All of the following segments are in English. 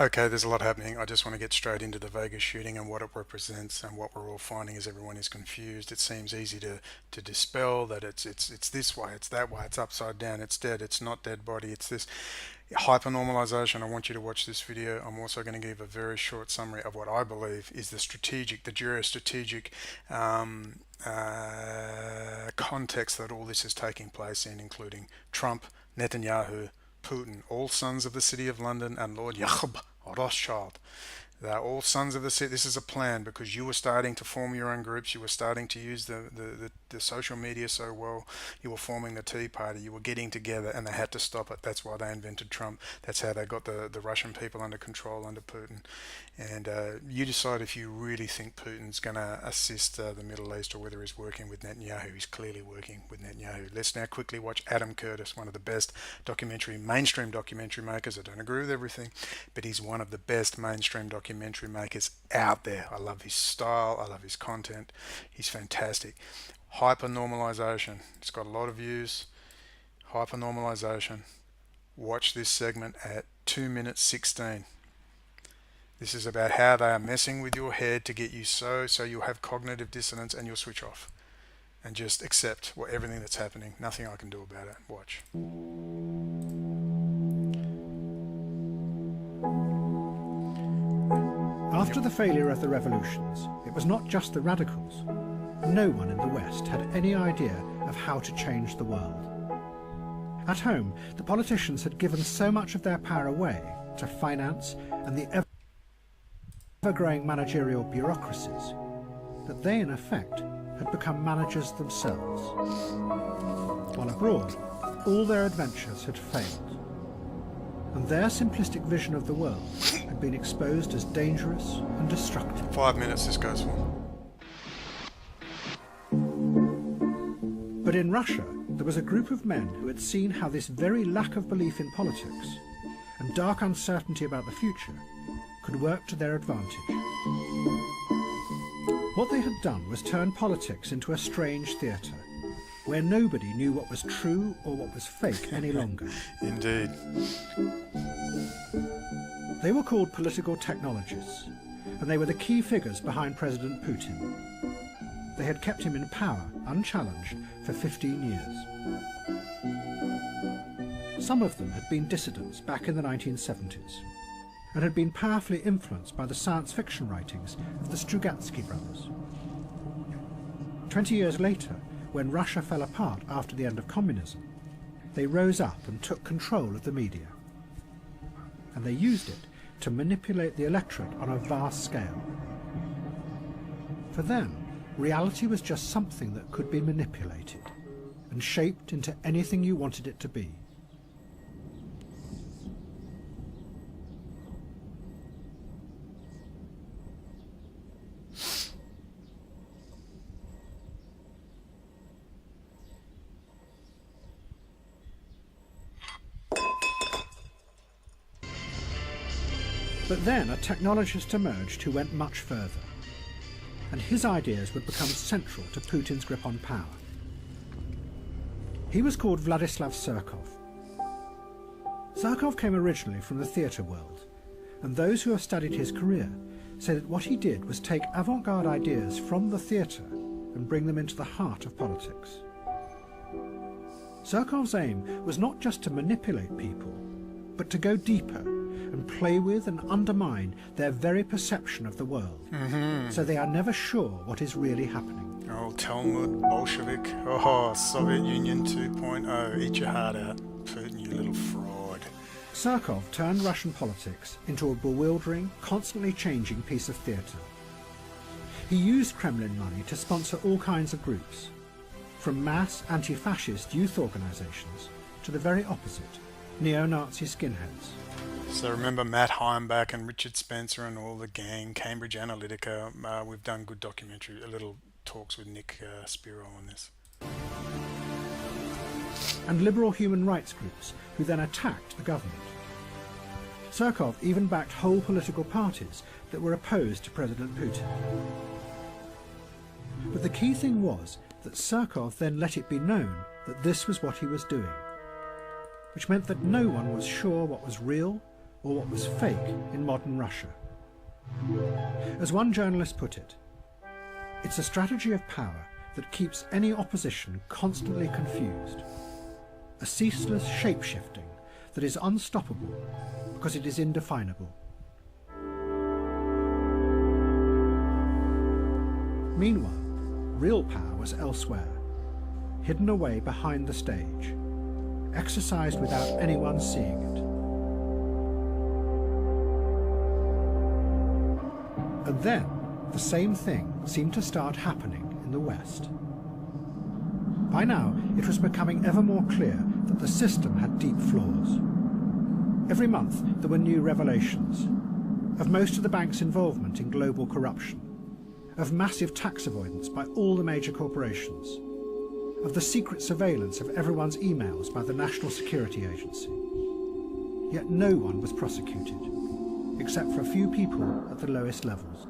Okay, there's a lot happening. I just want to get straight into the Vegas shooting and what it represents, and what we're all finding is everyone is confused. It seems easy to dispel that it's this way, it's that way, it's upside down, it's dead, it's not dead body, it's this hypernormalization. I want you to watch this video. I'm also going to give a very short summary of what I believe is the geostrategic context that all this is taking place in, including Trump, Netanyahu, Putin, all sons of the City of London, and Lord Jacob Rothschild. They're all sons of the city. This is a plan because you were starting to form your own groups. You were starting to use the social media so well. You were forming the Tea Party. You were getting together, and they had to stop it. That's why they invented Trump. That's how they got the Russian people under control under Putin. And you decide if you really think Putin's going to assist the Middle East, or whether he's working with Netanyahu. He's clearly working with Netanyahu. Let's now quickly watch Adam Curtis, one of the best mainstream documentary makers. I don't agree with everything, but he's one of the best mainstream documentary makers out there. I love his style. I love his content. He's fantastic. Hypernormalization. It's got a lot of views. Hypernormalization. Watch this segment at 2 minutes 16. This is about how they are messing with your head to get you so you'll have cognitive dissonance and you'll switch off and just accept everything that's happening. Nothing I can do about it. Watch. After the failure of the revolutions, it was not just the radicals. No one in the West had any idea of how to change the world. At home, the politicians had given so much of their power away to finance and the ever-growing managerial bureaucracies that they, in effect, had become managers themselves. While abroad, all their adventures had failed, and their simplistic vision of the world had been exposed as dangerous and destructive. 5 minutes this goes for. But in Russia, there was a group of men who had seen how this very lack of belief in politics and dark uncertainty about the future could work to their advantage. What they had done was turn politics into a strange theatre, where nobody knew what was true or what was fake any longer. Indeed. They were called political technologists, and they were the key figures behind President Putin. They had kept him in power, unchallenged, for 15 years. Some of them had been dissidents back in the 1970s, and had been powerfully influenced by the science fiction writings of the Strugatsky brothers. 20 years later, when Russia fell apart after the end of communism, they rose up and took control of the media. And they used it to manipulate the electorate on a vast scale. For them, reality was just something that could be manipulated and shaped into anything you wanted it to be. But then a technologist emerged who went much further, and his ideas would become central to Putin's grip on power. He was called Vladislav Surkov. Surkov came originally from the theatre world, and those who have studied his career say that what he did was take avant-garde ideas from the theatre and bring them into the heart of politics. Surkov's aim was not just to manipulate people, but to go deeper and play with and undermine their very perception of the world, so they are never sure what is really happening. Oh, Talmud, Bolshevik, oh, Soviet Union 2.0, eat your heart out, Putin, you little fraud. Surkov turned Russian politics into a bewildering, constantly changing piece of theatre. He used Kremlin money to sponsor all kinds of groups, from mass anti-fascist youth organisations to the very opposite, neo-Nazi skinheads. So remember Matt Heimbach and Richard Spencer and all the gang, Cambridge Analytica. We've done good documentary, little talks with Nick Spiro on this. And liberal human rights groups who then attacked the government. Surkov even backed whole political parties that were opposed to President Putin. But the key thing was that Surkov then let it be known that this was what he was doing, which meant that no one was sure what was real or what was fake in modern Russia. As one journalist put it, it's a strategy of power that keeps any opposition constantly confused, a ceaseless shape-shifting that is unstoppable because it is indefinable. Meanwhile, real power was elsewhere, hidden away behind the stage, exercised without anyone seeing it. And then, the same thing seemed to start happening in the West. By now, it was becoming ever more clear that the system had deep flaws. Every month, there were new revelations of most of the bank's involvement in global corruption, of massive tax avoidance by all the major corporations, of the secret surveillance of everyone's emails by the National Security Agency. Yet no one was prosecuted, except for a few people at the lowest levels.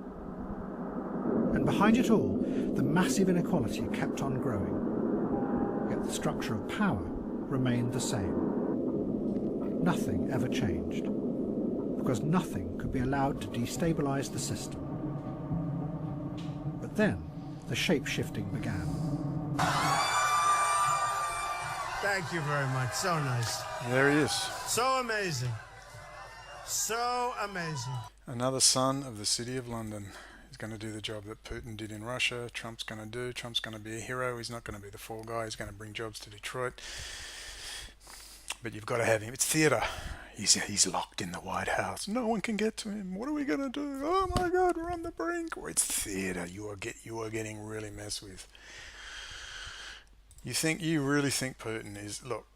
And behind it all, the massive inequality kept on growing. Yet the structure of power remained the same. Nothing ever changed, because nothing could be allowed to destabilize the system. But then, the shape-shifting began. Thank you very much. So nice. There he is. So amazing. So amazing. Another son of the City of London. He's going to do the job that Putin did in Russia. Trump's going to do. Trump's going to be a hero. He's not going to be the fall guy. He's going to bring jobs to Detroit. But you've got to have him. It's theatre. He's locked in the White House. No one can get to him. What are we going to do? Oh my God, we're on the brink. It's theatre. You are getting really messed with. You really think Putin is... Look,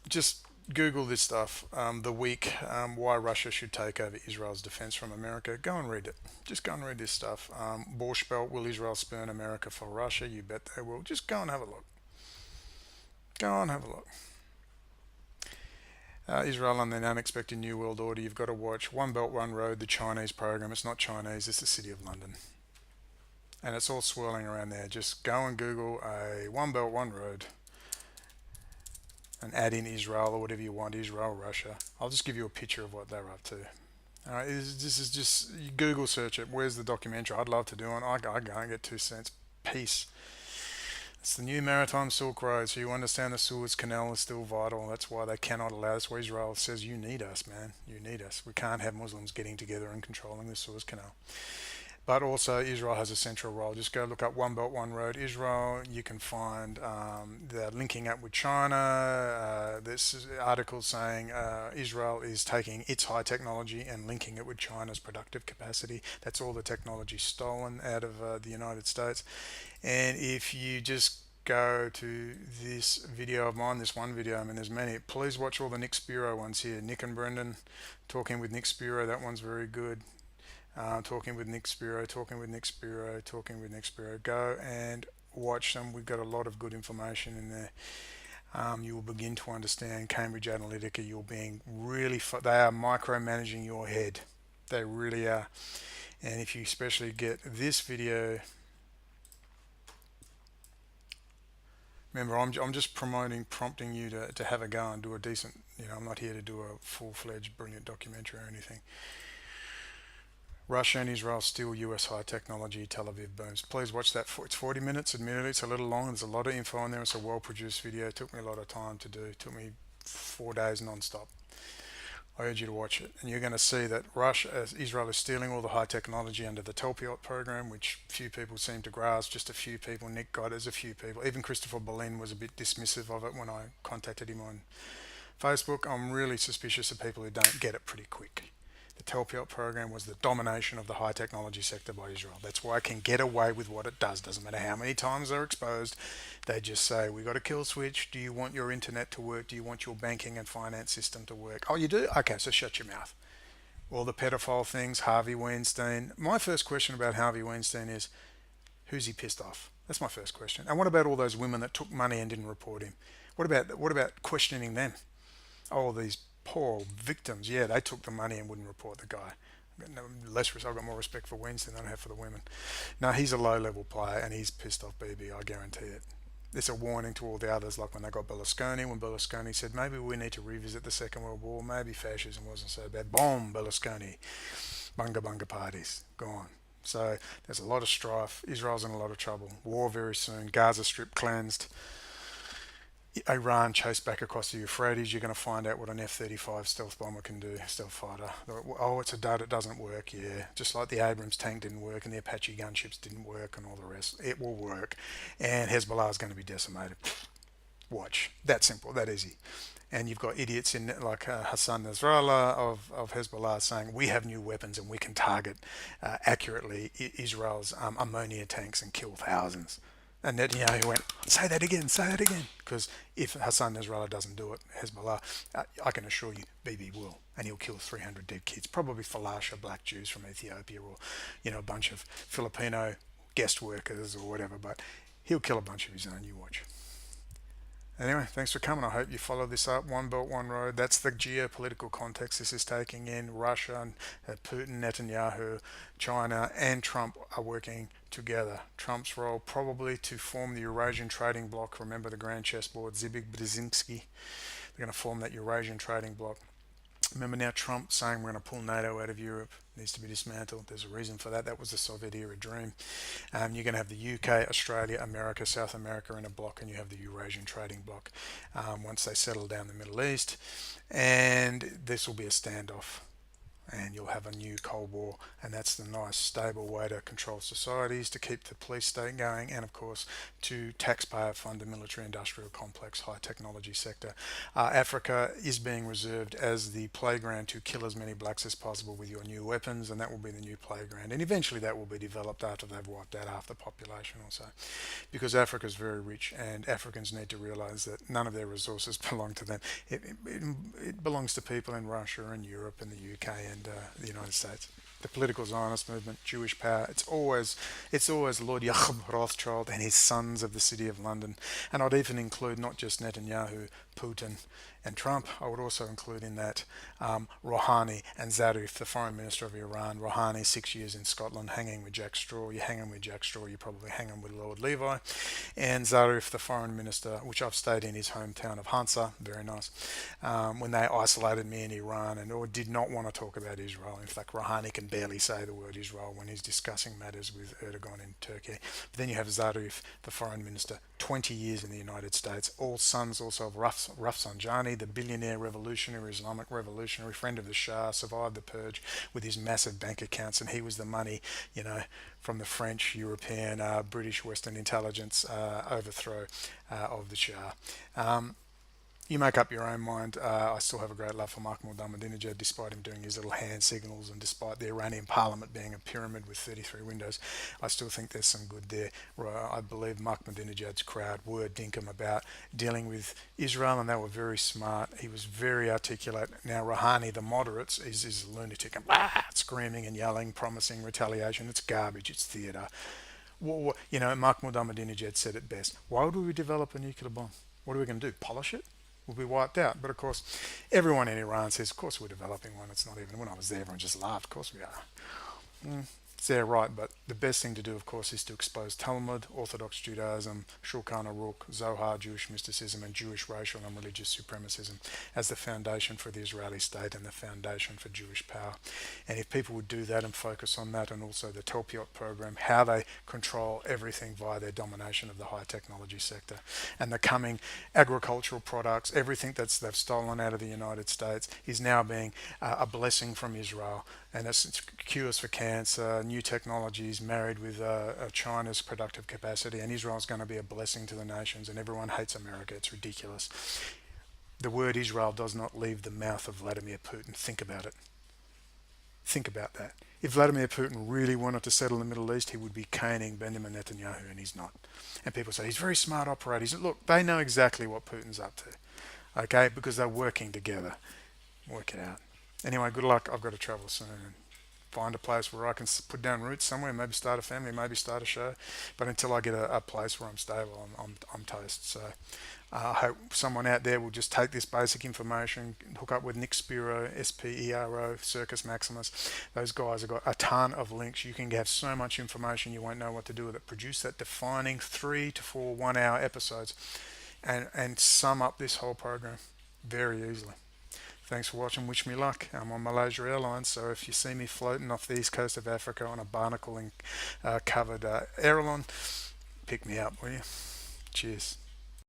just Google this stuff. The week why Russia should take over Israel's defense from America. Go and read it. Just go and read this stuff. Borscht Belt, will Israel spurn America for Russia? You bet they will. Just go and have a look. Go and have a look. Israel and the unexpected New World Order. You've got to watch One Belt, One Road, the Chinese program. It's not Chinese, it's the City of London. And it's all swirling around there. Just go and Google a One Belt, One Road and add in Israel or whatever you want, Israel, Russia. I'll just give you a picture of what they're up to. Alright, this is just, you Google search it. Where's the documentary? I'd love to do one. I can't get 2 cents. Peace. It's the new maritime Silk Road, so you understand the Suez Canal is still vital. That's why they cannot allow. That's why Israel says, you need us, man. You need us. We can't have Muslims getting together and controlling the Suez Canal. But also, Israel has a central role. Just go look up One Belt, One Road, Israel. You can find they're linking up with China. This article saying Israel is taking its high technology and linking it with China's productive capacity. That's all the technology stolen out of the United States. And if you just go to this video of mine, this one video, I mean there's many, please watch all the Nick Spiro ones here. Nick and Brendan talking with Nick Spiro, that one's very good. Talking with Nick Spiro, talking with Nick Spiro, talking with Nick Spiro. Go and watch them. We've got a lot of good information in there. You will begin to understand Cambridge Analytica. You're being really, they are micromanaging your head. They really are. And if you especially get this video, remember, I'm just prompting you to have a go and do a decent, I'm not here to do a full-fledged brilliant documentary or anything. Russia and Israel steal US high technology, Tel Aviv booms. Please watch that. It's 40 minutes, admittedly it's a little long, there's a lot of info on there, it's a well-produced video, it took me a lot of time to do, it took me 4 days non-stop. I urge you to watch it, and you're going to see that Israel is stealing all the high technology under the Telpiot program, which few people seem to grasp, just a few people. Nick Goddard's a few people. Even Christopher Berlin was a bit dismissive of it when I contacted him on Facebook. I'm really suspicious of people who don't get it pretty quick. The Telpiot program was the domination of the high technology sector by Israel. That's why it can get away with what it does. Doesn't matter how many times they're exposed. They just say, we got a kill switch. Do you want your internet to work? Do you want your banking and finance system to work? Oh, you do? Okay, so shut your mouth. All the pedophile things, Harvey Weinstein. My first question about Harvey Weinstein is, who's he pissed off? That's my first question. And what about all those women that took money and didn't report him? What about questioning them? Oh, these poor victims, yeah, they took the money and wouldn't report the guy. I've got more respect for Weinstein than I have for the women. No, he's a low-level player and he's pissed off BB, I guarantee it. It's a warning to all the others, like when they got Berlusconi, when Berlusconi said maybe we need to revisit the Second World War, maybe fascism wasn't so bad. Boom, Berlusconi, bunga bunga parties, gone. So there's a lot of strife. Israel's in a lot of trouble. War very soon. Gaza Strip cleansed. Iran chased back across the Euphrates. You're going to find out what an F-35 stealth bomber can do, stealth fighter. Oh, it's a dud, it doesn't work, yeah. Just like the Abrams tank didn't work and the Apache gunships didn't work and all the rest. It will work. And Hezbollah is going to be decimated. Watch. That simple, that easy. And you've got idiots in like Hassan Nasrallah of Hezbollah saying we have new weapons and we can target accurately Israel's ammonia tanks and kill thousands. And Netanyahu went, say that again, because if Hassan Nasrallah doesn't do it, Hezbollah, I can assure you, Bibi will, and he'll kill 300 dead kids, probably Falasha, black Jews from Ethiopia, or a bunch of Filipino guest workers or whatever, but he'll kill a bunch of his own, you watch. Anyway, thanks for coming. I hope you follow this up. One Belt, One Road. That's the geopolitical context this is taking in. Russia and Putin, Netanyahu, China, and Trump are working together. Trump's role probably to form the Eurasian trading bloc. Remember the grand chessboard, Zbig Brzezinski. They're going to form that Eurasian trading bloc. Remember now Trump saying we're going to pull NATO out of Europe, needs to be dismantled. There's a reason for that. That was the Soviet era dream. You're going to have the UK, Australia, America, South America in a block, and you have the Eurasian trading bloc once they settle down the Middle East. And this will be a standoff. And you'll have a new Cold War, and that's the nice stable way to control societies, to keep the police state going, and of course to taxpayer fund the military industrial complex, high technology sector. Africa is being reserved as the playground to kill as many blacks as possible with your new weapons, and that will be the new playground, and eventually that will be developed after they've wiped out half the population or so, because Africa is very rich and Africans need to realize that none of their resources belong to them. It belongs to people in Russia and Europe and the UK and the United States. The political Zionist movement, Jewish power, it's always Lord Jacob Rothschild and his sons of the City of London. And I'd even include not just Netanyahu, Putin and Trump. I would also include in that Rouhani and Zarif, the foreign minister of Iran. Rouhani, 6 years in Scotland, hanging with Jack Straw. You're hanging with Jack Straw, you're probably hanging with Lord Levi. And Zarif, the foreign minister, which I've stayed in his hometown of Hansa, very nice, when they isolated me in Iran and or did not want to talk about Israel. In fact, Rouhani can barely say the word Israel when he's discussing matters with Erdogan in Turkey. But then you have Zarif, the foreign minister, 20 years in the United States, all sons also of Rafsanjani, the billionaire revolutionary, Islamic revolutionary, friend of the Shah, survived the purge with his massive bank accounts, and he was the money, from the French, European, British, Western intelligence overthrow of the Shah. You make up your own mind. I still have a great love for Mahmoud Ahmadinejad, despite him doing his little hand signals and despite the Iranian parliament being a pyramid with 33 windows. I still think there's some good there. I believe Ahmadinejad's crowd were dinkum about dealing with Israel, and they were very smart. He was very articulate. Now Rouhani, the moderates, is a lunatic and screaming and yelling, promising retaliation. It's garbage. It's theatre. Mahmoud Ahmadinejad said it best. Why would we develop a nuclear bomb? What are we going to do? Polish it? Will be wiped out. But of course, everyone in Iran says, of course we're developing one. It's not even, when I was there, everyone just laughed. Of course we are. It's their right, but the best thing to do, of course, is to expose Talmud, Orthodox Judaism, Shulchan Aruch, Zohar, Jewish mysticism, and Jewish racial and religious supremacism as the foundation for the Israeli state and the foundation for Jewish power. And if people would do that and focus on that, and also the Telpiot program, how they control everything via their domination of the high technology sector, and the coming agricultural products, everything they've stolen out of the United States is now being a blessing from Israel. And it's cures for cancer, new technologies married with China's productive capacity, and Israel's going to be a blessing to the nations, and everyone hates America. It's ridiculous. The word Israel does not leave the mouth of Vladimir Putin. Think about it. Think about that. If Vladimir Putin really wanted to settle the Middle East, he would be caning Benjamin Netanyahu, and he's not. And people say, he's a very smart operator. Look, they know exactly what Putin's up to, okay, because they're working together. Work it out. Anyway, good luck. I've got to travel soon. find a place where I can put down roots somewhere, maybe start a family, maybe start a show. But until I get a place where I'm stable, I'm toast. So I hope someone out there will just take this basic information, hook up with Nick Spiro, SPERO, Circus Maximus. Those guys have got a ton of links. You can have so much information you won't know what to do with it. Produce that defining 3 to 4 1-hour episodes and sum up this whole program very easily. Thanks for watching. Wish me luck. I'm on Malaysia Airlines, so if you see me floating off the east coast of Africa on a barnacle covered airline, pick me up, will you? Cheers.